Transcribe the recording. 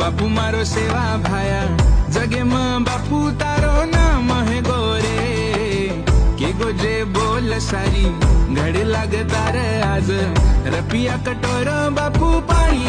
बापू मारो सेवा भाया जगे म बापू तारो नाम है गोरे के गोजे बोल सारी घड़ी लाग तार आज रपिया कटोर बापू पाणी